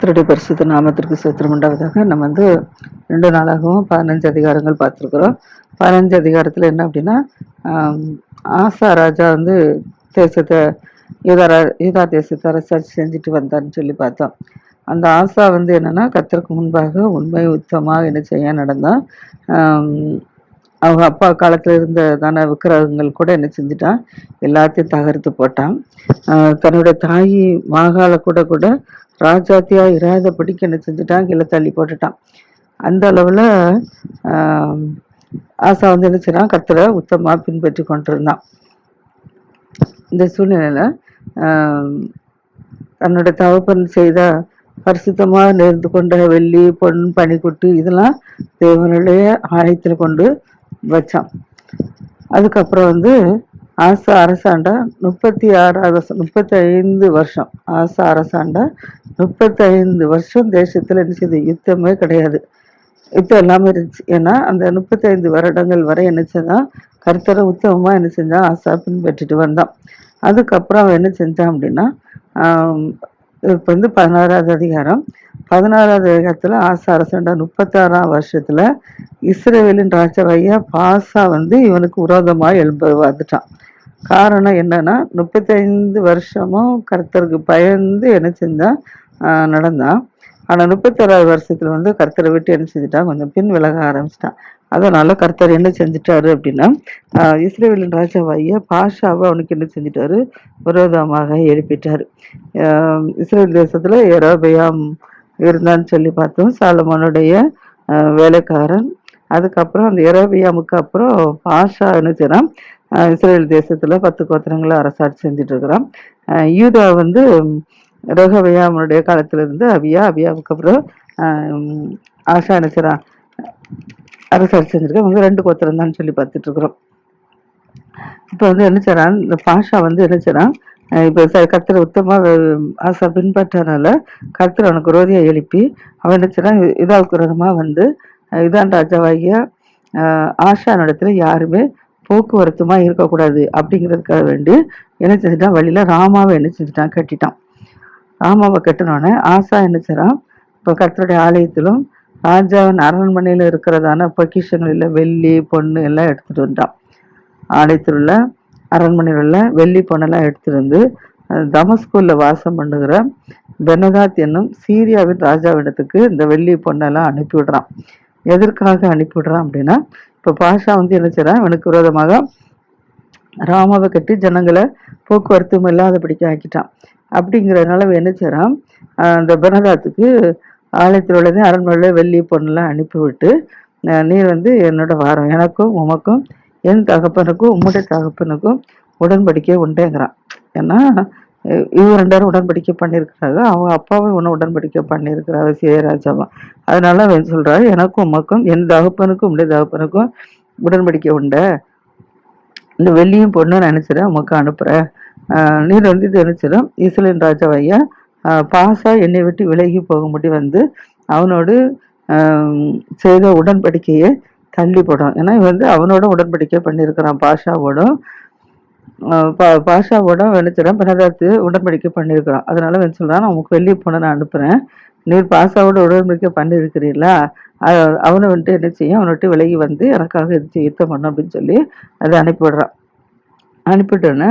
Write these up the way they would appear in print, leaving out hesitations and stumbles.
கர்த்தருடைய பரிசுத்த நாமத்திற்கு ஸ்தோத்திரம் உண்டாவதாக. நம்ம 2 நாளாகவும் 15 அதிகாரங்கள் பார்த்துருக்குறோம். 15 அதிகாரத்தில் என்ன அப்படின்னா, ஆசா ராஜா தேசத்தை யூதா தேசத்தை அரசாட்சி செஞ்சுட்டு வந்தார்னு சொல்லி பார்த்தோம். அந்த ஆசா என்னன்னா, கர்த்தருக்கு முன்பாக உண்மை உத்தமாக என்ன செய்ய நடந்தான். அவங்க அப்பா காலத்துல இருந்ததான விக்கிரகங்கள் கூட என்ன செஞ்சுட்டான், எல்லாத்தையும் தகர்த்து போட்டான். தன்னுடைய தாயி மாகாள கூட கூட ராஜாத்தியா இராதபடிக்கு என்ன செஞ்சுட்டான், கீழே தள்ளி போட்டுட்டான். அந்த அளவுல ஆசா என்ன செய்யறான், கர்த்தரை உத்தமா பின்பற்றி கொண்டிருந்தான். இந்த சூழ்நிலையில தன்னோட தகப்பன் செய்த பரிசுத்தமா நேர்ந்து கொண்ட வெள்ளி பொன் பனிக்குட்டி இதெல்லாம் தேவனுடைய ஆலயத்துல கொண்டு வச்சான். அதுக்கப்புறம் ஆசா அரசாண்டா 35 வருஷம். ஆசா அரசாண்டா 35 வருஷம் தேசத்துல என்ன செய்யுது, யுத்தமே கிடையாது. யுத்தம் எல்லாமே இருந்துச்சு. ஏன்னா அந்த 35 வருடங்கள் வரை என்ன செஞ்சான், கர்த்தரை உத்தமமா என்ன செஞ்சான், ஆசா பின்பற்றிட்டு வந்தான். அதுக்கப்புறம் அவன் என்ன செஞ்சான் அப்படின்னா, இப்போ 16வது அதிகாரம். 16வது அதிகாரத்துல ஆசா அரசாண்டா 36ஆம் வருஷத்துல இஸ்ரவேலின் ராஜாவாகிய பாசா இவனுக்கு விரோதமா எழும்ப வந்துட்டான். காரணம் என்னன்னா, 35 வருஷமும் கர்த்தருக்கு பயந்து என்ன செஞ்சான், நடந்தான். ஆனா 36வது வருஷத்துல கர்த்தரை விட்டு என்ன செஞ்சுட்டான், கொஞ்சம் பின் விலக ஆரம்பிச்சிட்டான். அதனால கர்த்தர் என்ன செஞ்சுட்டாரு அப்படின்னா, இஸ்ரவேலின் ராஜாவாகிய பாஷாவை அவனுக்கு என்ன செஞ்சுட்டாரு, விரோதமாக எழுப்பிட்டாரு. இஸ்ரேல் தேசத்துல யெரொபெயாம் இருந்தான்னு சொல்லி பார்த்தோம், சாலமோனுடைய வேலைக்காரன். அதுக்கப்புறம் அந்த யெரொபெயாமுக்கு அப்புறம் பாஷா என்ன செய்யறான், இஸ்ரேல் தேசத்துல 10 கோத்திரங்களை அரசாட்சி செஞ்சுட்டு இருக்கிறான். யூதா ரெகொபெயாமுடைய காலத்துல இருந்து அபியாவுக்கு அப்புறம் ஆஷா என்ன செய்யறான், அரசாட்சி செஞ்சிருக்கேன். 2 கோத்திரம் தான் சொல்லி பார்த்துட்டு இருக்கிறோம். இப்போ என்ன செய்யறான், இந்த பாஷா என்ன செய்யறான், இப்போ கர்த்தரை உத்தமா ஆசா பின்பற்றனால கர்த்தர் அவனுக்கு விரோதியா எழுப்பி அவன் என்ன செய்யறான், இதாவுக்கு விரோதமா இதான் ராஜாவாகிய ஆஷா இடத்துல யாருமே போக்குவரத்துமா இருக்கக்கூடாது அப்படிங்கிறதுக்காக வேண்டி என்ன செஞ்சுட்டான், வழியில ராமாவை என்ன செஞ்சுட்டான், கட்டிட்டான். ராமாவை கட்டினோடனே ஆசா என்ன செய்யறான், இப்போ கர்த்தருடைய ஆலயத்திலும் ராஜாவின் அரண்மனையில இருக்கிறதான பொக்கிஷங்களில் வெள்ளி பொண்ணு எல்லாம் எடுத்துட்டு வந்தான். ஆலயத்தில் உள்ள அரண்மனையில் உள்ள வெள்ளி பொண்ணெல்லாம் எடுத்துட்டு தமஸ்கூல்ல வாசம் பண்ணுகிற பெனதாத் என்னும் சீரியாவின் ராஜாவிடத்துக்கு இந்த வெள்ளி பொண்ணெல்லாம் அனுப்பிவிடுறான். எதற்காக அனுப்பிவிடுறான் அப்படின்னா, இப்போ பாஷா என்ன செய்யறான், இவனுக்கு விரோதமாக ராமாவை கட்டி ஜனங்களை போக்குவரத்தும் இல்லாதபடிக்க ஆக்கிட்டான். அப்படிங்கிறதுனால என்ன செய்யறான், அந்த பெனதாத்துக்கு ஆலயத்தில் உள்ளதே அரண்மனையில வெள்ளி பொண்ணெல்லாம் அனுப்பிவிட்டு, நீர் என்னோட வாரம், எனக்கும் உமக்கும் என் தகப்பனுக்கும் உம்முடைய தகப்பனுக்கும் உடன்படிக்கை உண்டேங்கிறான். ஏன்னா இவங்க 2 பேரும் உடன்படிக்கை பண்ணியிருக்கிறாங்க, அவங்க அப்பாவும் இவனை உடன்படிக்கை பண்ணியிருக்கிறாங்க சேராஜாவா. அதனால அவன் சொல்றாரு, எனக்கும் உமக்கும் என் தகப்பனுக்கும் உம்முடைய தகப்பனுக்கும் உடன்படிக்கை உண்ட, இந்த வெள்ளியும் பொண்ணு நினைச்சிடறேன் உமக்கு அனுப்புறேன். நீர் இது நினைச்சிடும் இஸ்ரேல் ராஜாவையா பாசா என்னை விட்டு விலகி போகும்படி அவனோடு செய்த உடன்படிக்கையை தள்ளி போடும். ஏன்னா அவனோட உடன்படிக்கை பண்ணியிருக்கிறான், பாஷாவோட நினைச்சிடான் பெனதாத்து உடன்படிக்கை பண்ணியிருக்கிறான். அதனால சொல்றான், நான் உனக்கு வெள்ளி பொண்ணை நான் அனுப்புறேன், நீர் பாஷாவோட உடன்படிக்கை பண்ணியிருக்கிறீங்களா, அவனை என்ன செய்யும், அவனை விட்டு விலகி எனக்காக யுத்தம் பண்ணும் அப்படின்னு சொல்லி அதை அனுப்பிவிடுறான். அனுப்பிட்டோன்னே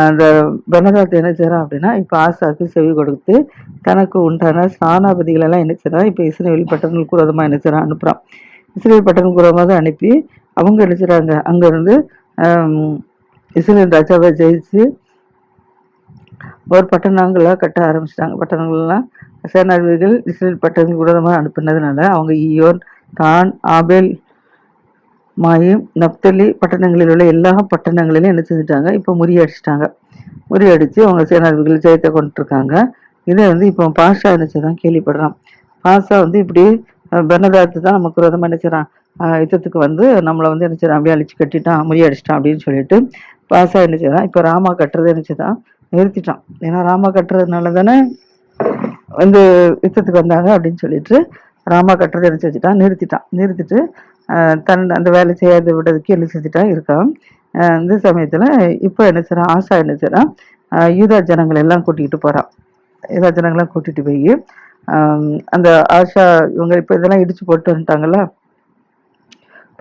அந்த பெனதாத் என்ன செய்யறான் அப்படின்னா, இப்போ ஆசாக்கு செவி கொடுத்து தனக்கு உண்டான ஸ்நானாபதிகள் எல்லாம் என்ன செய்யறான், இப்போ இஸ்ரேல் பட்டணங்களுக்கு விரோதமா என்ன செய்யறான், அனுப்புறான். இஸ்ரேல் பட்டணங்களுக்கு விரோதமாக அனுப்பி அவங்க என்ன செய்யறாங்க, அங்கிருந்து இஸ்ரேல் ராஜாவை ஜெயிச்சு ஒரு பட்டணங்களை கட்ட ஆரம்பிச்சிட்டாங்க. பட்டணங்கள்லாம் சேனாதிபதிகள் இஸ்ரேல் பட்டணங்களுக்கு விரோதமாக அனுப்பினதுனால அவங்க ஈயோன், தான், ஆபேல், மாயும், நப்தலி பட்டணங்களில் உள்ள எல்லா பட்டணங்களிலும் என்ன செஞ்சுட்டாங்க, இப்போ முறியடிச்சிட்டாங்க. முறியடிச்சு அவங்க சேனாதிபதிகள் ஜெயத்தை கொண்டுருக்காங்க. இதை இப்போ பாஷா என்ன செய்யறான், கேள்விப்படுறான். பாஷா இப்படி பெனதாத்து தான் நமக்கு விரோதமா என்ன செய்யறான், யுத்தத்துக்கு நம்மளை என்ன செய்யறான், அப்படியே அழிச்சு கட்டிட்டான், முறியடிச்சிட்டான் அப்படின்னு சொல்லிட்டு பாஷா என்ன செய்யறான், இப்போ ராமா கட்டுறது என்ன செய்யறான், நிறுத்திட்டான். ஏன்னா ராமா கட்டுறதுனால தானே யுத்தத்துக்கு வந்தாங்க அப்படின்னு சொல்லிட்டு ராமா கட்டுறது என்ன செஞ்சுட்டான், நிறுத்திட்டு அந்த வேலை செய்யாத விடுறதுக்கு என்ன செஞ்சுட்டா இருக்கான். இந்த சமயத்துல இப்போ என்ன செய்யறான், ஆசா என்ன செய்யறான், யூதா ஜனங்கள் எல்லாம் கூட்டிகிட்டு போறான். எல்லா ஜனங்களாம் கூட்டிட்டு போய் அந்த ஆஷா இவங்க இப்போ இதெல்லாம் இடிச்சு போட்டு வந்துட்டாங்கல்ல.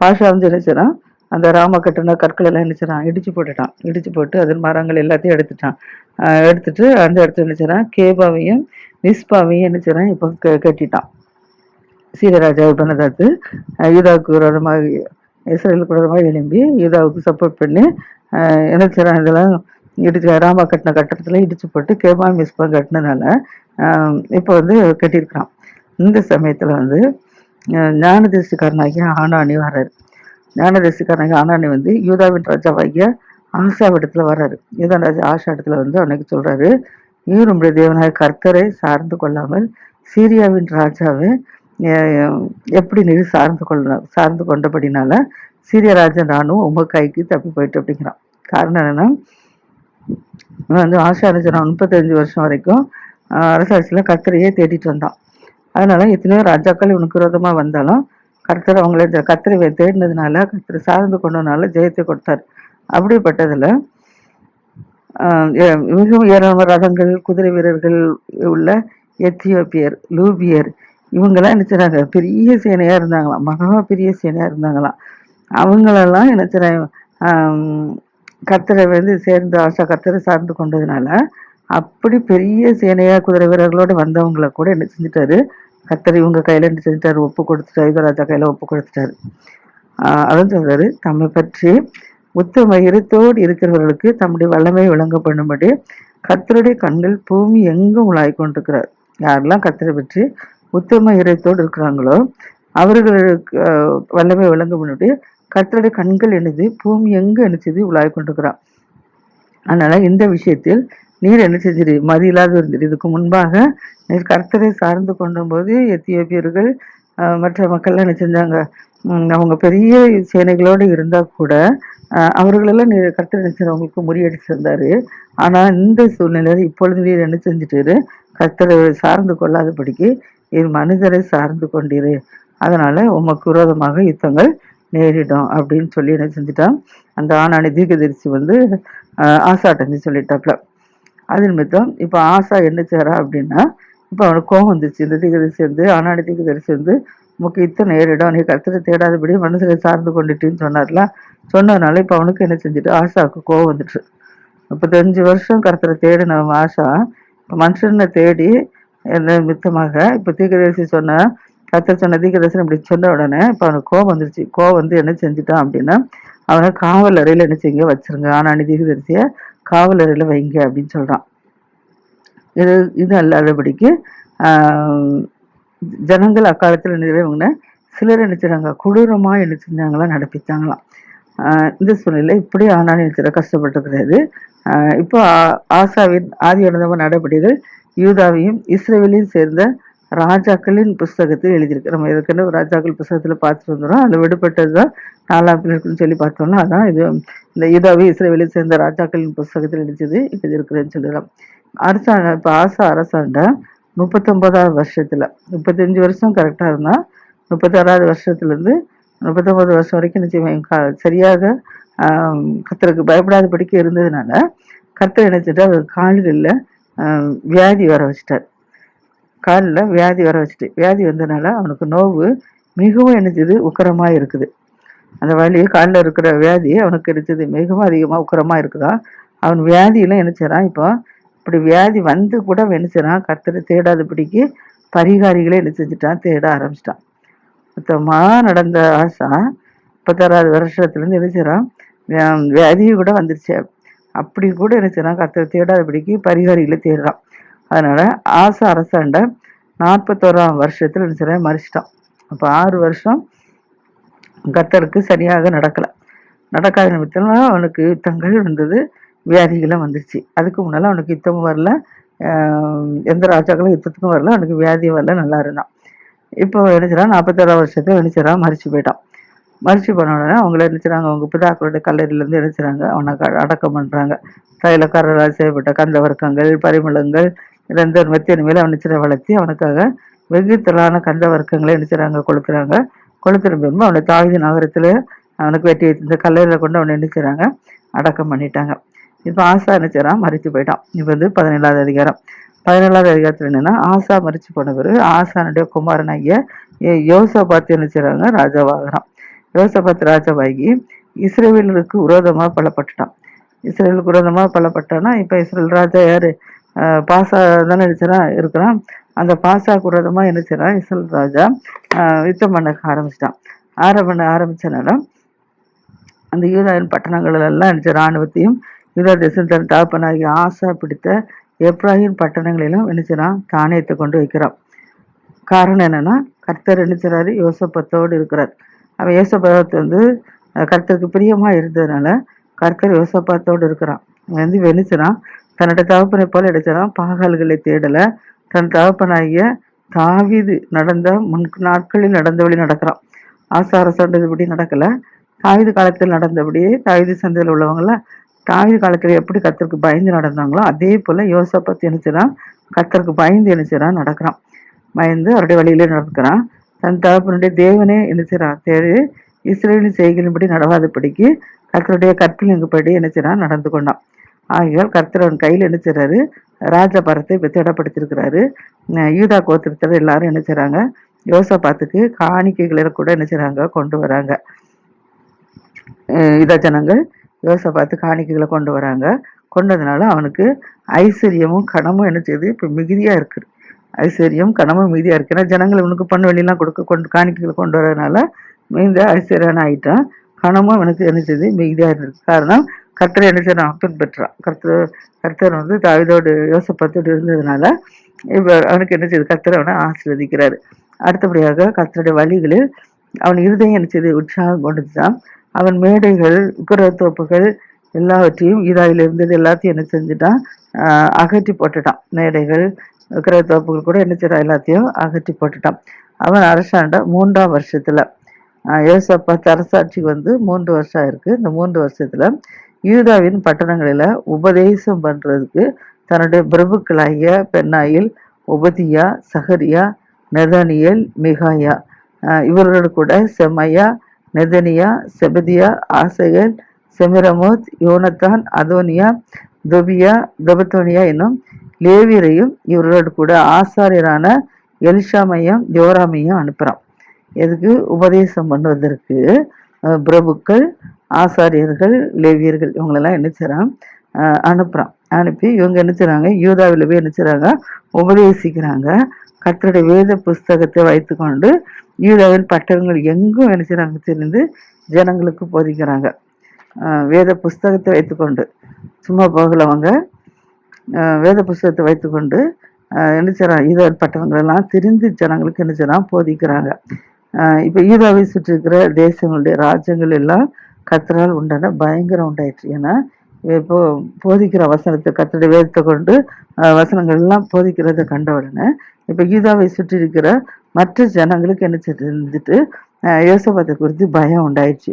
பாஷா வந்து என்ன செய்றான், அந்த ராம கட்டின கற்கள் எல்லாம் என்ன செய்றான், இடிச்சு போட்டுட்டான். இடிச்சு போட்டு அதன் மரங்கள் எல்லாத்தையும் எடுத்துட்டான். எடுத்துட்டு அந்த இடத்துல என்ன செய்றான், கேபாவையும் மிஸ்பாவையும் என்ன செய்றான், இப்போ கட்டிட்டான். சீரராஜா பண்ணதாத்து யூதாவுக்கு விரோதமாக, இஸ்ரேலுக்கு விரோதமாக எழும்பி யூதாவுக்கு சப்போர்ட் பண்ணி என்ன செய்றான், இதெல்லாம் இடிச்சு ராமா கட்டின கட்டடத்துல இடிச்சு போட்டு கேபா மிஸ்பா கட்டினதுனால இப்போ வந்து கட்டியிருக்கிறான். இந்த சமயத்துல வந்து ஞானதேசிக்காரனாகிய ஆனானி வர்றாரு. ஞானதேசிக்காரனாகிய ஆனானி வந்து யூதாவின் ராஜாவாகிய ஆஷாவிடத்துல வர்றாரு. யூதா ராஜா ஆஷா இடத்துல வந்து அவனுக்கு சொல்றாரு, நீர் உம்முடைய தேவனாய கர்த்தரை சார்ந்து கொள்ளாமல் சீரியாவின் ராஜாவை எப்படி நீர் சார்ந்து கொண்டபடினால சீரிய ராஜா நானும் உங்க கைக்கு தப்பி போயிட்டு அப்படிங்கிறான். காரணம் என்னன்னா, வந்து ஆஷா ராஜா 35 வருஷம் வரைக்கும் அரசாட்சியில கர்த்தரையே தேடிட்டு வந்தான். அதனால எத்தனையோ ராஜாக்கள் இவனுக்கு விரோதமா வந்தாலும் கர்த்தர் அவங்கள கர்த்தரை தேடினதுனால, கர்த்தரை சார்ந்து கொண்டதுனால ஜெயத்தை கொடுத்தார். அப்படிப்பட்டதுல மிகவும் ஏராளமான ரதங்கள், குதிரை வீரர்கள் உள்ள எத்தியோப்பியர், லூபியர் இவங்கெல்லாம் என்ன செய்றாங்க, பெரிய சேனையா இருந்தாங்களாம், மகா பெரிய சேனையா இருந்தாங்களாம். அவங்களெல்லாம் என்ன செய்றாங்க, கர்த்தரை வந்து சேர்ந்து ஆஷா கர்த்தரை சார்ந்து கொண்டதுனால அப்படி பெரிய சேனையா குதிரை வீரர்களோடு வந்தவங்களை கூட என்ன செஞ்சுட்டாரு, கர்த்தர் இவங்க கையில என்ன செஞ்சுட்டாரு, ஒப்பு கொடுத்துட்டாரு, யுவராஜா கையில ஒப்பு கொடுத்துட்டாரு. அதான் சொல்றாரு, தம்மை பற்றி உத்தம இருத்தோடு இருக்கிறவர்களுக்கு தம்முடைய வல்லமை விளங்க பண்ணும்படி கர்த்தருடைய கண்கள் பூமி எங்கும் உலாய் கொண்டிருக்கிறார். யாரெல்லாம் கர்த்தரை பற்றி உத்தம இறைத்தோடு இருக்கிறாங்களோ அவர்களுக்கு வல்லமை விளங்க பண்ணும்படி கர்த்தருடைய கண்கள் என்னது, பூமி எங்க என்னச்சது உலாய் கொண்டிருக்கிறார். அதனால இந்த விஷயத்தில் நீர் என்ன செஞ்சிரு, மதி இல்லாத இருந்துரு. இதுக்கு முன்பாக நீர் கர்த்தரை சார்ந்து கொண்ட போது எத்தியோப்பியர்கள் மற்ற மக்கள்லாம் என்ன செஞ்சாங்க, அவங்க பெரிய சேனைகளோடு இருந்தா கூட அவர்களெல்லாம் நீர் கர்த்தரை நினைச்சு அவங்களுக்கு முறியடிச்சிருந்தாரு. ஆனா இந்த சூழ்நிலையில இப்பொழுது நீர் என்ன செஞ்சுட்டாரு, கர்த்தரை சார்ந்து கொள்ளாதபடிக்கு இது மனிதரை சார்ந்து கொண்டிரு, அதனால உமக்கு விரோதமாக யுத்தங்கள் நேரிடும் அப்படின்னு சொல்லி என்ன செஞ்சுட்டான், அந்த ஆனானி தீர்க்கதரிசி வந்து ஆசாட்டஞ்சு சொல்லிட்டாப்ல. அது நிமித்தம் இப்ப ஆசா என்ன செய்யறா அப்படின்னா, இப்ப அவனுக்கு கோபம் வந்துச்சு. இந்த தீர்க்கதரிசி வந்து ஆனானி தீர்க்கதரிசி வந்து உமக்கு யுத்தம் நேரிடும், நீ கர்த்தரை தேடாதபடி மனுஷரை சார்ந்து கொண்டுட்டுன்னு சொன்னார்ல. சொன்னதுனால இப்ப அவனுக்கு என்ன செஞ்சுட்டு, ஆஷாவுக்கு கோவம் வந்துட்டு. 35 வருஷம் கர்த்தரை தேடின ஆஷா இப்ப மனுஷனை தேடி என்ன மித்தமாக இப்ப தீர்க்கதரிசி சொன்ன, கர்த்தர் சொன்ன தீர்க்கதரிசனம் இப்படி சொன்ன உடனே இப்ப அவனுக்கு கோவம் வந்துருச்சு. கோவம் வந்து என்ன செஞ்சுட்டான் அப்படின்னா, அவனை காவல் அறையில என்ன செய்யுங்க வச்சிருங்க, ஆனானி தீர்க்கதரிசிய காவல் அறையில வைங்க அப்படின்னு சொல்றான். இது அல்லாதபடிக்கு ஜனங்கள் அக்காலத்துல நிறைவேவங்க சிலர் என்ன செய்றாங்க, கொடூரமா என்ன செஞ்சாங்களாம், நடப்பிச்சாங்களாம். இந்த சூழ்நிலை இப்படி ஆனானி கஷ்டப்பட்டு கிடையாது. இப்போ ஆசாவின் ஆதி நடந்த நடவடிக்கைகள் யூதாவையும் இஸ்ரேலையும் சேர்ந்த ராஜாக்களின் புஸ்தகத்தில் எழுதியிருக்கு. நம்ம ஏற்கனவே ராஜாக்கள் புஸ்தகத்துல பார்த்துட்டு வந்துடும். அதுல விடுபட்டதுதான் 4ஆம் பிள்ளைக்குன்னு சொல்லி பார்த்தோம்னா அதான் இது. இந்த யூதாவையும் இஸ்ரேலையும் சேர்ந்த ராஜாக்களின் புஸ்தகத்தில் எழுதியிருக்குதுன்னு சொல்லலாம். அரசாண்ட இப்ப ஆசா அரசாண்ட 39ஆவது வருஷத்துல 35 வருஷம் கரெக்டா இருந்தா 36ஆவது வருஷத்துல இருந்து 39 வருஷம் வரைக்கும் நிச்சயம் சரியாக கர்த்தருக்கு பயப்படாதபடிக்கு இருந்ததுனால கர்த்தர் நினைச்சிட்டு அவர் கால்கள்ல வியாதி வர வச்சுட்டார். காலில் வியாதி வர வச்சுட்டு, வியாதி வந்ததுனால அவனுக்கு நோவு மிகவும் என்னச்சது உக்கரமா இருக்குது. அந்த வலி காலில் இருக்கிற வியாதி அவனுக்கு இருந்தது மிகவும் அதிகமா உக்கரமா இருக்குதா. அவன் வியாதியெல்லாம் என்ன செய்றான், இப்போ இப்படி வியாதி வந்து கூட என்ன செய்றான், கர்த்தரை தேடாதபடிக்கு பரிகாரிகளே என்ன செஞ்சுட்டான், தேட ஆரம்பிச்சிட்டான். மொத்தமா நடந்த ஆசா 36ஆவது வருஷத்துல இருந்து என்ன செய்றான், வியாதியும் கூட வந்துருச்சு. அப்படி கூட என்ன செய்றான், கர்த்தரை தேடாதபடிக்கு பரிகாரிகளை தேடுறான். அதனால ஆசா அரசாண்ட 41ஆம் வருஷத்துல என்ன செய்றான், மறிச்சிட்டான். அப்ப 6 வருஷம் கர்த்தருக்கு சரியாக நடக்காத நிமித்தம் அவனுக்கு யுத்தங்கள் வந்தது, வியாதிகளும் வந்துருச்சு. அதுக்கு முன்னால அவனுக்கு யுத்தமும் வரல, எந்த ராஜாக்களும் யுத்தத்துக்கும் வரல, அவனுக்கு வியாதியும் வரல, நல்லா இருந்தான். இப்போ நினைச்சான் 46ஆம் வருஷத்துல நினைச்சான் மறிச்சு போயிட்டான். மறிச்சு போன உடனே அவங்கள நினைச்சாங்க, அவங்க பிதாக்களுடைய கல்லறையில இருந்து நினைச்சாங்க அவனை அடக்கம் பண்றாங்க. தைலக்காரரால் செய்யப்பட்ட கந்த வர்க்கங்கள், பரிமளங்கள் இறந்த மெத்தியன் மேல அவன் நிச்சயம் வளர்த்தி அவனுக்காக வெகு திரளான கந்த வர்க்கங்களை நினைச்சாங்க கொளுத்துறாங்க. கொளுத்துற பெருமை அவனை தாவீது நகரத்துல அவனுக்கு வெட்டி இந்த கல்லறையில கொண்டு அவனை நினைச்சாங்க அடக்கம் பண்ணிட்டாங்க. இப்ப ஆசா நினைச்சான் மறிச்சு போயிட்டான். இப்ப வந்து 17ஆவது அதிகாரம். 17வது அதிகாரத்துல என்னன்னா, ஆசா மரிச்சு போன பிறகு ஆசானுடைய குமாரனாகிய யோசபாத் என்ன செய்றாங்க, ராஜாவாகிறான். யோசபாத் ராஜாவாகி இஸ்ரவேலருக்கு விரோதமா பலப்பட்டுட்டான். இஸ்ரேலுக்கு விரோதமா பலப்பட்டானா, இப்ப இஸ்ரேல் ராஜா யாரு? பாசா தானே இருக்கிறான். அந்த பாசாக்கு விரோதமா என்ன செய்யறான், இஸ்ரேல் ராஜா யுத்தம் பண்ண ஆரம்பிச்சிட்டான். ஆரம்பிச்சனால அந்த யூதாவின் பட்டணங்கள் எல்லாம் என்ன இராணுவத்தையும் யூதா தேசம் தன் தகப்பனாகிய ஆசா பிடித்த எப்ராஹிம் பட்டணங்களிலும் என்ன செய்யறான், தானியத்தை கொண்டு வைக்கிறான். காரணம் என்னன்னா, கர்த்தர் என்ன செய்றாரு, யோசபத்தோடு இருக்கிறார். அவன் யோசபாத் கர்த்தருக்கு பிரியமா இருந்ததுனால கர்த்தர் யோசபாத்தோடு இருக்கிறான். என்ன செய்றான், தன்னுடைய தகப்பனை போல எடுக்கிறான், பாகால்களை தேடல. தன் தகப்பனாகிய தாவீது நடந்த நாட்களில் நடந்தபடி நடக்கிறான். ஆசார சண்டபடி நடக்கல, தாவீது காலத்தில் நடந்தபடியே. தாவீது சந்தையில் உள்ளவங்கள தாவீது காலத்துல எப்படி கர்த்தருக்கு பயந்து நடந்தாங்களோ அதே போல யோசபாத் என்ன செய்றான், கர்த்தருக்கு பயந்து என்ன செய்றான், நடக்கிறான். பயந்து அவருடைய வழியிலே நடக்கிறான். தன் தகப்பனுடைய தேவனே என்ன செய்றான், தேடி இஸ்ரேலின் செய்கையின்படி நடவாதபடிக்கு கர்த்தருடைய கற்பிலின்படி என்ன செய்றான், நடந்து கொண்டான். ஆகையால் கர்த்தர் அவன் கையில் என்ன செய்றாரு, ராஜபரத்தை திடப்படுத்திருக்கிறாரு. யூதா கோத்திரத்தில் எல்லாரும் என்ன செய்றாங்க, யோசபாத்துக்கு காணிக்கைகளை கூட என்ன செய்றாங்க, கொண்டு வராங்க. யூதா ஜனங்கள் யோசபாத்து காணிக்கைகளை கொண்டு வராங்க. கொண்டதுனால அவனுக்கு ஐஸ்வர்யமும் கனமும் என்ன செய்யுது, இப்ப மிகுதியா இருக்கு. ஐஸ்வர்யம் கனமும் மிகுதியா இருக்கு. ஏன்னா ஜனங்கள் இவனுக்கு பண்ண வெளியெல்லாம் காணிக்கைகளை கொண்டு வரதுனால மிகுந்த ஐஸ்வர்யான ஆயிட்டான். கனமும் அவனுக்கு என்ன செய்யுது, மிகுதியா இருக்கு. காரணம், கர்த்தர் என்ன செய்யறான், பின்பற்றான். கர்த்தர் தாவீதோடு யோசபாத்தோடு இருந்ததுனால இப்ப அவனுக்கு என்ன செய்யுது, கர்த்தர் அவனை ஆசீர்வதிக்கிறாரு. அடுத்தபடியாக கர்த்தருடைய வழிகளில் அவன் இருதயம் என்ன செய்து, உற்சாகம் கொண்டுதான். அவன் மேடைகள், உக்கிரத்தோப்புகள் எல்லாவற்றையும் யூதாவில் இருந்தது எல்லாத்தையும் என்ன செஞ்சுட்டான், அகற்றி போட்டுட்டான். மேடைகள் உக்கிரத்தோப்புகள் கூட என்ன செய்யறான், எல்லாத்தையும் அகற்றி போட்டுட்டான். அவன் அரசாண்ட 3ஆம் வருஷத்துல, யோசபாத் அரசாட்சிக்கு 3 வருஷம் இருக்கு. இந்த 3 வருஷத்துல யூதாவின் பட்டணங்களில உபதேசம் பண்றதுக்கு தன்னுடைய பிரபுக்களாகிய பென்னாயில், ஒபதியா, சகரியா, நெதனியேல், மிகாயா இவர்களோடு கூட செமையா, நெதனியா, செபதியா, ஆசையேல், செமிரமோத், யோனத்தான், அதோனியா, தொபியா, தொபத்தோனியா என்னும் லேவியரையும் இவர்களோடு கூட ஆசாரியரான எலிஷாமையும் யோராமையும் அனுப்புறான். எதுக்கு, உபதேசம் பண்ணுவதற்கு. பிரபுக்கள், ஆசாரியர்கள், லேவியர்கள் இவங்களெல்லாம் என்ன செய்றான், அனுப்புறான். அனுப்பி இவங்க என்ன செய்றாங்க, யூதாவில் போய் என்ன செய்றாங்க, உபதேசிக்கிறாங்க. கர்த்தருடைய வேத புஸ்தகத்தை வைத்துக்கொண்டு யூதாவின் பட்டணங்கள் எங்கும் என்ன செய்றாங்க, தெரிந்து ஜனங்களுக்கு போதிக்கிறாங்க. வேத புஸ்தகத்தை வைத்துக்கொண்டு சும்மா போகலவங்க, வேத புஸ்தகத்தை வைத்துக்கொண்டு என்ன செய்றாங்க, யூதாவின் பட்டணங்கள் எல்லாம் தெரிந்து ஜனங்களுக்கு என்ன செய்றாங்க, போதிக்கிறாங்க. இப்ப யூதாவை சுற்றி இருக்கிற தேசங்களுடைய ராஜ்யங்கள் எல்லாம் கர்த்தரால் உண்டான பயங்கரம் உண்டாயிற்று. ஏன்னா இப்போ போதிக்கிற வசனத்தை, கர்த்தருடைய வேதத்தை கொண்டு வசனங்கள் எல்லாம் போதிக்கிறத கண்ட உடனே இப்ப யூதாவை சுற்றி இருக்கிற மற்ற ஜனங்களுக்கு என்ன செஞ்சுட்டு யோசபாத்தை குறித்து பயம் உண்டாயிடுச்சு.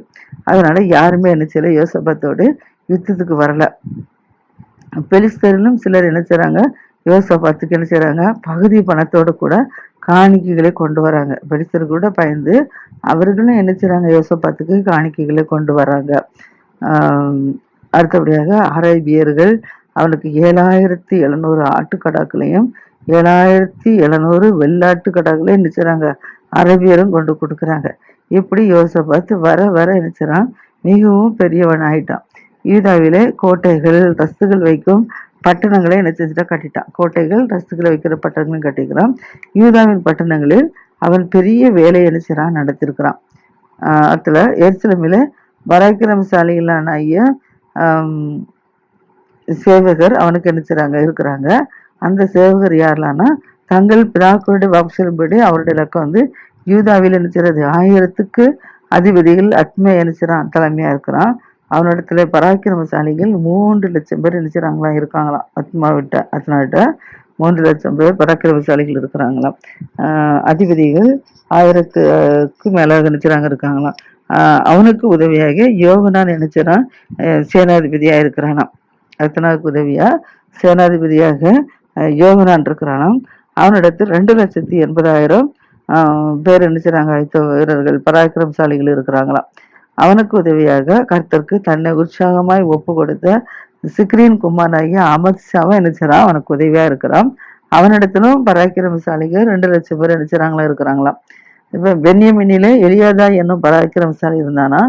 அதனால யாருமே என்ன செய்யல, யோசபாத்தோடு யுத்தத்துக்கு வரல. பெலிஸ்தரிலும் சிலர் என்ன செய்றாங்க, யோசபாத்துக்கு என்ன செய்றாங்க, பகுதி பணத்தோடு கூட காணிக்கைகளை கொண்டு வராங்க. பெலிஸ்தர் கூட பயந்து அவர்களும் என்ன செய்றாங்க, யோசபாத்துக்கு காணிக்கைகளை கொண்டு வராங்க. அடுத்தபடியாக அரேபியர்கள் அவனுக்கு 7700 ஆட்டுக்கடாக்களையும் 7700 வெள்ளாட்டு கடாக்களையும் என்ன செய்றாங்க, அரேபியரும் கொண்டு கொடுக்குறாங்க. இப்படி யோசபாத் வர வர என்ன செய்றான், மிகவும் பெரியவன் ஆயிட்டான். யூதாவிலே கோட்டைகள், ரஸ்துகள் வைக்கும் பட்டணங்களை என்ன செஞ்சுட்டா, கட்டிட்டான். கோட்டைகள், ரஸ்துகளை வைக்கிற பட்டணங்களும் கட்டிக்கிறான். யூதாவின் பட்டணங்களில் அவன் பெரிய வேலையை என்ன செய்றான், நடத்திருக்கிறான். அதுல எருசலேமில பராக்கிரமசாலிகளான ஐயா சேவகர் அவனுக்கு என்ன செய்றாங்க, இருக்கிறாங்க. அந்த சேவகர் யாரெல்லாம்னா, தங்கள் பிதாக்களுடைய வம்சப்படி அவருடைய இலக்கம் யூதாவில் என்ன செய்யறது, 1000க்கு அதிபதிகள் அத்மே என்ன செய்றான், தலைமையா இருக்கிறான். அவனிடத்துல பராக்கிரமசாலிகள் 3 லட்சம் பேர் என்ன செய்றாங்களாம், இருக்காங்களாம். அத்னாவிட்ட 3 லட்சம் பேர் பராக்கிரமசாலிகள் இருக்கிறாங்களாம். அதிபதிகள் 1000க்கு மேல நினைச்சாங்க இருக்காங்களாம். அவனுக்கு உதவியாக யோகனான் நினைச்சான் சேனாதிபதியா இருக்கிறானாம். அத்தனாவுக்கு உதவியா சேனாதிபதியாக யோகனான் இருக்கிறானாம். அவனிடத்தில் 2,80,000 பேர் நினைச்சாங்க வீரர்கள், பராக்கிரமசாலிகள் இருக்கிறாங்களாம். அவனுக்கு உதவியாக கர்த்தருக்கு தன்னை உற்சாகமாய் ஒப்பு கொடுத்த சிக்ரீன் குமாராகிய அமத்சாவை நினைச்சான் அவனுக்கு உதவியா இருக்கிறான். அவனிடத்திலும் பராக்கிரமசாலிகள் 2,00,000 பேர் நினைச்சாங்களா இருக்கிறாங்களாம். இப்ப பென்யமீனில எலியாதா என்னும் பராக்கிரமசாலி இருந்தானா,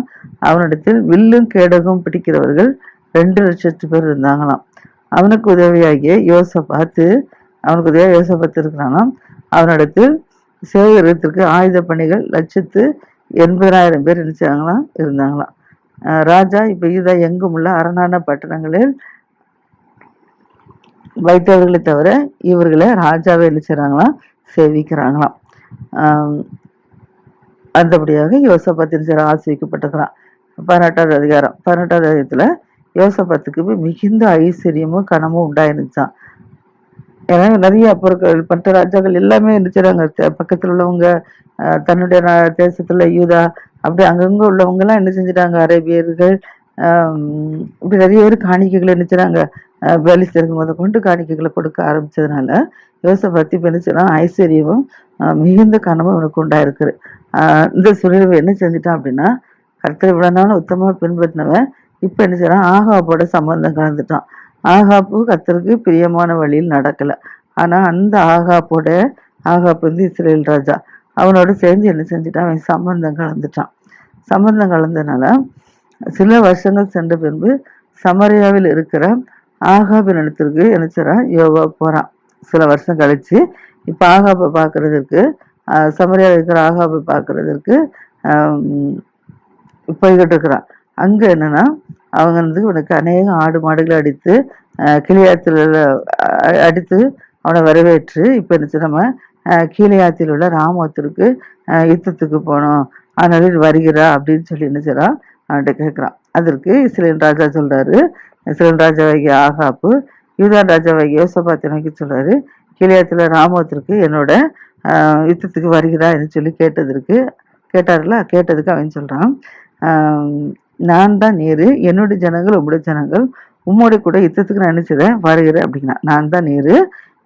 அவனிடத்தில் வில்லும் கேடகம் பிடிக்கிறவர்கள் 2,00,000 பேர் இருந்தாங்களாம். அவனுக்கு உதவியாகிய யோசபாத்து அவனுக்கு உதவியாக யோசபாத்து இருக்கிறானாம். அவனிடத்தில் சேகரத்திற்கு ஆயுத பணிகள் 1,80,000 பேர் நினைச்சாங்களாம் இருந்தாங்களாம். ராஜா இப்ப யூதா எங்கும் உள்ள அரணான பட்டணங்களில் வைத்தவர்களை தவிர இவர்களை ராஜாவை என்ன செய்றாங்களாம், சேவிக்கிறாங்களாம். அந்தபடியாக யோசபாத்தின் சில ஆசிரிக்கப்பட்டிருக்கிறான். 18வது அதிகாரம் 18வது அதிகாரத்துல யோசபாத்துக்கு மிகுந்த ஐஸ்வர்யமும் கனமும் உண்டாயிருந்துச்சான். ஏன்னா நிறைய பொருட்கள் மற்ற ராஜாக்கள் எல்லாமே இருந்துச்சுறாங்க. பக்கத்துல உள்ளவங்க தன்னுடைய தேசத்துல யூதா அப்படி அங்கங்க உள்ளவங்க எல்லாம் என்ன செஞ்சுட்டாங்க, அரேபியர்கள் இப்படி நிறைய பேர் காணிக்கைகளை நினைச்சாங்க. பேலிஸ்தர்கள் முத கொண்டு காணிக்கைகளை கொடுக்க ஆரம்பிச்சதுனால யோசபாத்தி இப்ப என்ன செய்யலாம், ஐஸ்வர்யமும் மிகுந்த கனமும் அவனுக்கு உண்டாயிருக்குது. இந்த சூழ்நிலை என்ன செஞ்சுட்டான் அப்படின்னா, கர்த்தர் இவ்வளவு நாள் உத்தமா பின்பற்றினவன் இப்ப என்ன செய்யறான், ஆகாப்போட சம்பந்தம் கலந்துட்டான். ஆகாப்பு கர்த்தருக்கு பிரியமான வழியில் நடக்கல. ஆனா அந்த ஆகாப்பு வந்து இஸ்ரேல் ராஜா, அவனோட சேர்ந்து என்ன செஞ்சுட்டான், அவன் சம்பந்தம் கலந்துட்டான். சம்பந்தம் கலந்தனால சில வருஷங்கள் சென்ற பின்பு சமரியாவில் இருக்கிற ஆகாபின் இடத்திற்கு என்ன செய்றான், யோவா போறான். சில வருஷம் கழிச்சு இப்ப ஆகாபை பாக்குறதுக்கு சமரியாவில் இருக்கிற ஆகாபை பாக்குறதுக்கு போய்கிட்டு இருக்கிறான். அங்க என்னன்னா அவங்க வந்து உனக்கு அநேக ஆடு மாடுகளை அடித்து கிளியாத்துல அடித்து அவனை வரவேற்று இப்ப என்ன நம்ம கீழையாத்தில் உள்ள ராமத்திற்கு யுத்தத்துக்கு போனோம், அதனால வருகிறா அப்படின்னு சொல்லி என்ன செய்றான், அவன்கிட்ட கேட்கிறான். அதற்கு இஸ்ரேல் ராஜா சொல்றாரு, இஸ்ரேல் ராஜாவாகிய ஆகாப்பு யூதா ராஜாவாகிய யோசபாத்தை நோக்கி சொல்றாரு, கீழையாத்துல ராமத்திற்கு என்னோட யுத்தத்துக்கு வருகிறா என்று சொல்லி கேட்டதுக்கு அவன் சொல்றான், நான் தான் நேரு, என்னுடைய ஜனங்கள் உம்முடைய ஜனங்கள், உம்மோட கூட யுத்தத்துக்கு நான் நினைச்சதேன் வருகிறேன் அப்படின்னா, நான் தான் நேரு,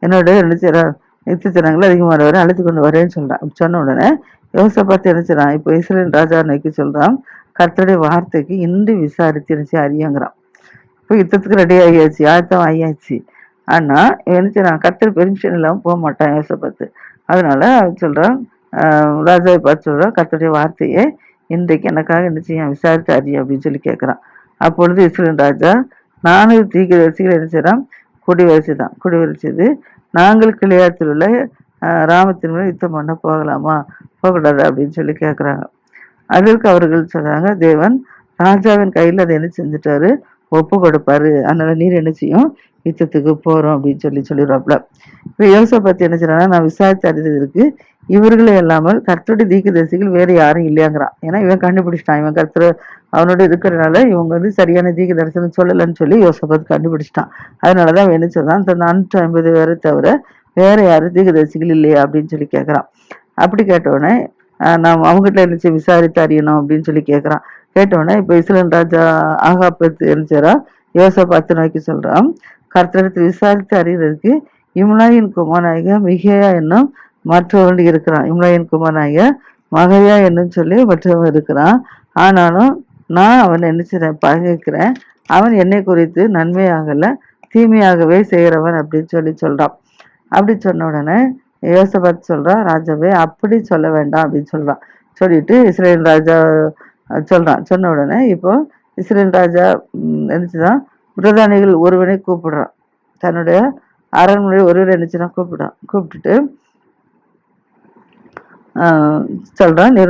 என்னோட நினைச்ச யுத்த ஜனங்கள் அதிகமாக வர அழைத்து கொண்டு வரேன்னு சொல்றான். சொன்ன உடனே யோசபாத்து நினைச்சிடான், இப்போ இஸ்ரேல் ராஜா நோக்கி சொல்றான், கர்த்தருடைய வார்த்தைக்கு இன்று விசாரித்து நினைச்சு அறியங்கிறான். இப்போ யுத்தத்துக்கு ரெடி ஆகியாச்சு, ஆயத்தம் ஆகியாச்சு. ஆனா நினைச்சிடான், கர்த்தர் பெர்மிஷன் இல்லாம போக மாட்டான் யோசபாத்து. அதனால அவன் சொல்றான், ராஜாவை பார்த்து சொல்றான், கர்த்தருடைய வார்த்தையை இன்றைக்கு எனக்காக என்ன செய்ய விசாரித்து அறிய அப்படின்னு சொல்லி கேட்கிறான். அப்பொழுது இஸ்ரேல் ராஜா 4 தீர்க்கதரிசிகளை என்ன செய்யறான், குடி வரிச்சது, நாங்கள் கிளையாத்தில் உள்ள ராமத்தின் மேல் யுத்தம் பண்ண போகலாமா போகக்கூடாது அப்படின்னு சொல்லி கேட்குறாங்க. அதற்கு அவர்கள் சொல்றாங்க, தேவன் ராஜாவின் கையில் அதை என்ன செஞ்சுட்டாரு, ஒப்பு கொடுப்பாரு, அதனால நீர் என்ன செய்யும், யுத்தத்துக்கு போறோம் அப்படின்னு சொல்லிடுவாப்ல. இப்போ யோசபாத்து என்ன செய்யறாங்கன்னா, நான் விசாரித்து அறிந்ததற்கு இவர்களே இல்லாமல் கர்த்தருடைய தீர்க்கதரிசிகள் வேற யாரும் இல்லையாங்கிறான். ஏன்னா இவன் கண்டுபிடிச்சிட்டான், இவன் கர்த்தர் அவனோட இருக்கிறனால இவங்க வந்து சரியான தீர்க்க தரிசனம் சொல்லலன்னு சொல்லி யோசபாத்து கண்டுபிடிச்சிட்டான். அதனாலதான் அவன் என்ன சொல்றான், அந்த 450 பேரை தவிர வேற யாரும் தீர்க்கதரிசிகள் இல்லையா அப்படின்னு சொல்லி கேட்கறான். அப்படி கேட்டவுடனே நாம் அவங்ககிட்ட இருந்துச்சு விசாரித்து அறியணும் அப்படின்னு சொல்லி கேட்கறான். கேட்டவுடனே இப்ப இஸ்ரேல் ராஜா ஆகாப்பு இருந்துச்சாரா யோசபாத்து நோக்கி சொல்றான், கர்த்தரிடத்தில் விசாரித்து அறியறதுக்கு இம்லாயின் குமாரனாகிய மிகையா என்னும் மற்றவன் இருக்கிறான், இம்லாயின் குமாரனாகிய மகையா என்னன்னு சொல்லி மற்றவன் இருக்கிறான். ஆனாலும் நான் அவன் என்ன பகைக்கிறேன், அவன் என்னை குறித்து நன்மையாகல தீமையாகவே செய்கிறவன் அப்படின்னு சொல்றான். அப்படி சொன்ன உடனே யோசபாத் சொல்றான், ராஜாவே அப்படி சொல்ல வேண்டாம் அப்படின்னு சொல்றான். சொல்லிட்டு இஸ்ரேல் ராஜா சொல்றான். சொன்ன உடனே இப்போ இஸ்ரேல் ராஜா நினைச்சுதான் பிரதானிகள் ஒருவனை கூப்பிடுறான், தன்னுடைய அரண்மனை ஒருவரை நினைச்சுதான் கூப்பிட்டுட்டு சொல்றான், நீ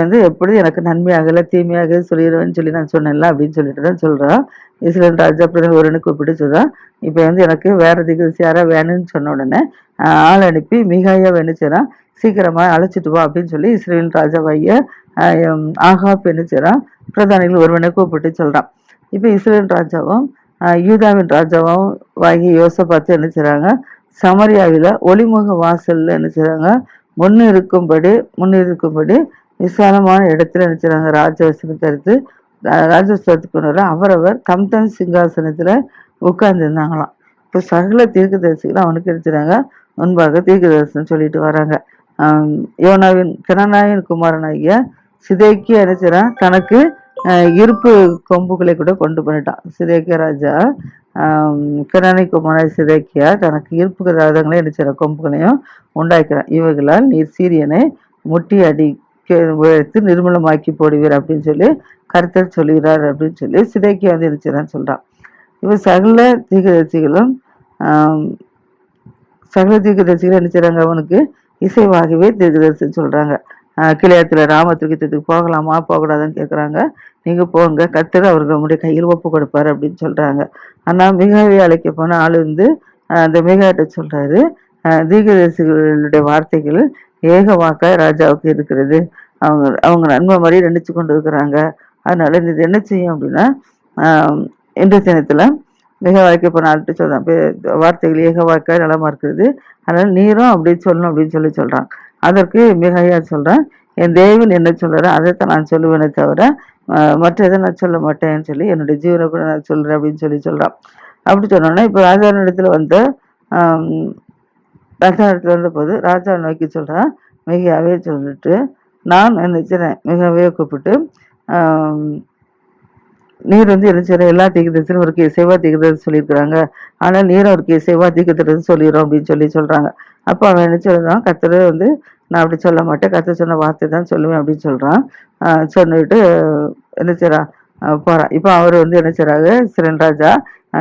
வந்து எப்படி எனக்கு நன்மையாகல தீமையாக சொல்லிடுவேன்னு சொல்லி நான் சொன்னேன்ல அப்படின்னு சொல்லிட்டு தான் சொல்றான். இஸ்ரேல் ராஜா அப்படி ஒருவனை கூப்பிட்டு சொல்றான், இப்ப எனக்கு வேற திகழ்ச்சி யாரா வேணும்னு சொன்ன உடனே ஆள் அனுப்பி மிகாயா வேணுச்சுறான், சீக்கிரமா அழைச்சிட்டு வா அப்படின்னு சொல்லி இஸ்ரேல் ராஜாவைய ஆகாப் என்னச்சுறான் பிரதானிகள் ஒருவனை கூப்பிட்டு சொல்றான். இப்ப இஸ்ரேல் ராஜாவும் யூதாவின் ராஜாவும் வாங்கி யோசபாத்து என்ன செய்றாங்க, சமரியாவில ஒளிமுக வாசல்ல என்ன செய்றாங்க, முன்னிருக்கும்படி விசாலமான இடத்துல என்ன செய்றாங்க, ராஜவசனத்தை எடுத்து ராஜஸ்வரத்துக்கு அவரவர் தம் சிங்காசனத்துல உட்கார்ந்து இருந்தாங்களாம். இப்ப சகல தீர்க்க தரிசிகள் அவனுக்கு எடுத்துறாங்க முன்பாக தீர்க்க தரிசனம் சொல்லிட்டு வராங்க. கெனானாவின் குமாரனாகிய சிதேக்கியா என்ன தனக்கு இருப்பு கொம்புகளை கூட கொண்டு பண்ணிட்டான். சிதேக்கியா ராஜா கிரணை குமாரன் சிதைக்கியா தனக்கு இருப்பு ரதங்களையும் என்ன செய்யற கொம்புகளையும் உண்டாக்கிறான். இவைகளால் நீர் சீரியனை முட்டி அடிக்க உயர்த்து நிர்மூலமாக்கி போடுவீர் அப்படின்னு சொல்லி கர்த்தர் சொல்லுகிறார் அப்படின்னு சொல்லி சிதைக்கியா வந்து என்ன செய்யறான்னு சொல்றான். இவர் சகல தீர்க்கதரிசிகளும் சகல தீர்க்கதரிசிகள் என்ன செய்றாங்க, அவனுக்கு இசைவாகவே தீர்க்கதரிசி சொல்றாங்க. கிளையத்துல ராமத்துக்கு போகலாமா போகக்கூடாதுன்னு கேட்குறாங்க. நீங்க போங்க, கர்த்தர் அவர்கள் உங்களுடைய கையில் ஒப்பு கொடுப்பாரு அப்படின்னு சொல்றாங்க. ஆனா மிகாவை அழைக்க போன ஆள் வந்து அந்த மிகாட்ட சொல்றாரு, தீர்க்கதரிசிகளுடைய வார்த்தைகள் ஏக வாக்காய் ராஜாவுக்கு இருக்கிறது. அவங்க அவங்க நன்மை மாதிரி நினைச்சு கொண்டு இருக்கிறாங்க. அதனால இது என்ன செய்யும் அப்படின்னா, இன்றைய தினத்துல மிக வாய்க்க போன ஆள்கிட்ட சொல்றான், வார்த்தைகள் ஏக வாக்காய் நலமா இருக்கிறது, அதனால நீரும் அப்படி சொல்லணும் அப்படின்னு சொல்லி சொல்றான். அதற்கு மிகையா சொல்றான், என் தேவன் என்ன சொல்றாரு அதைத்தான் நான் சொல்லுவேனே தவிர மற்ற எதை நான் சொல்ல மாட்டேன்னு சொல்லி என்னுடைய ஜீவனை கூட நான் சொல்றேன் அப்படின்னு சொல்லி சொல்றான். அப்படி சொன்னோன்னா இப்போ ராஜாவினிடத்துல வந்த ராஜாவிடத்துல வந்த போது ராஜா நோக்கி சொல்றான், மிகையாவே சொல்லிட்டு நான் நினைக்கிறேன் மிகவே கூப்பிட்டு நீர் வந்து என்ன செய்யற எல்லா தீர்க்கதரிசியும் அவருக்கு இசைவா தீர்க்கதரிசி சொல்லியிருக்கிறாங்க, ஆனால் நீர் அவருக்கு இசைவா தீர்க்கதரிசி சொல்லிடுறோம் அப்படின்னு சொல்லி சொல்றாங்க. அப்போ அவன் என்ன சொல்றான், கர்த்தர் வந்து நான் அப்படி சொல்ல மாட்டேன், கர்த்தர் சொன்ன வார்த்தை தான் சொல்லுவேன் அப்படின்னு சொல்றான். சொல்லிட்டு என்ன செய்யறான், போறான். இப்போ அவர் வந்து என்ன செய்யறாங்க, இஸ்ரவேல் ராஜா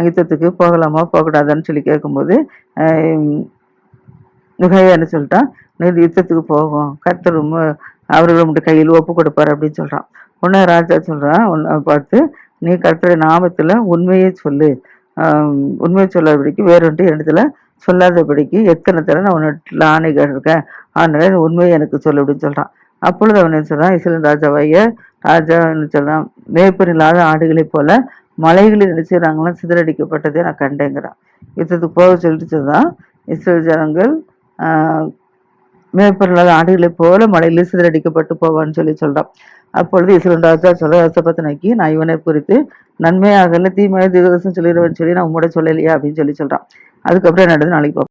யுத்தத்துக்கு போகலாமா போகக்கூடாதான்னு சொல்லி கேட்கும்போது மிகாயா என்ன சொல்லிட்டான், நீர் யுத்தத்துக்கு போகும், கர்த்தர் அவர்கள் உங்களுடைய கையில் ஒப்பு கொடுப்பாரு அப்படின்னு சொல்றான். உடனே ராஜா சொல்றான், உன்னை பார்த்து நீ கர்த்தருடைய நாமத்துல உண்மையை சொல்லு, உண்மையை சொல்லாதபடிக்கு வேறொன்று இடத்துல சொல்லாதபடிக்கு எத்தனை தடவை நான் உன்னிடத்துல ஆணை கேட்டிருக்கேன், அதனால உண்மையை எனக்கு சொல்லு அப்படின்னு சொல்றான். அப்பொழுது அவன் என்ன சொல்றான், இஸ்ரவேல் ராஜாவைய ராஜா என்ன சொல்றான், மேய்ப்பர் இல்லாத ஆடுகளை போல மலைகளில் என்ன செய்யறாங்களாம் சிதறடிக்கப்பட்டதே நான் கண்டேங்கிறான். யுத்தத்துக்கு போக சொல்லிட்டு சொல்றான், இஸ்ரவேல் ஜனங்கள் மேய்ப்பர் இல்லாத ஆடுகளை போல மலையில சிதறடிக்கப்பட்டு போவான்னு சொல்லி சொல்றான். அப்பொழுது இஸ்ரவேல் ராஜா சொல்ல யோசபாத்தை நோக்கி, நான் இவனை குறித்து நன்மையாகல தீமையாக தீர்க்கதரிசனம் சொல்லிடுவேன்னு சொல்லி நான் உங்களோட சொல்லலையா அப்படின்னு சொல்லி சொல்றான். அதுக்கப்புறம் என்ன நடந்தது நாளைக்கு பார்ப்போம்.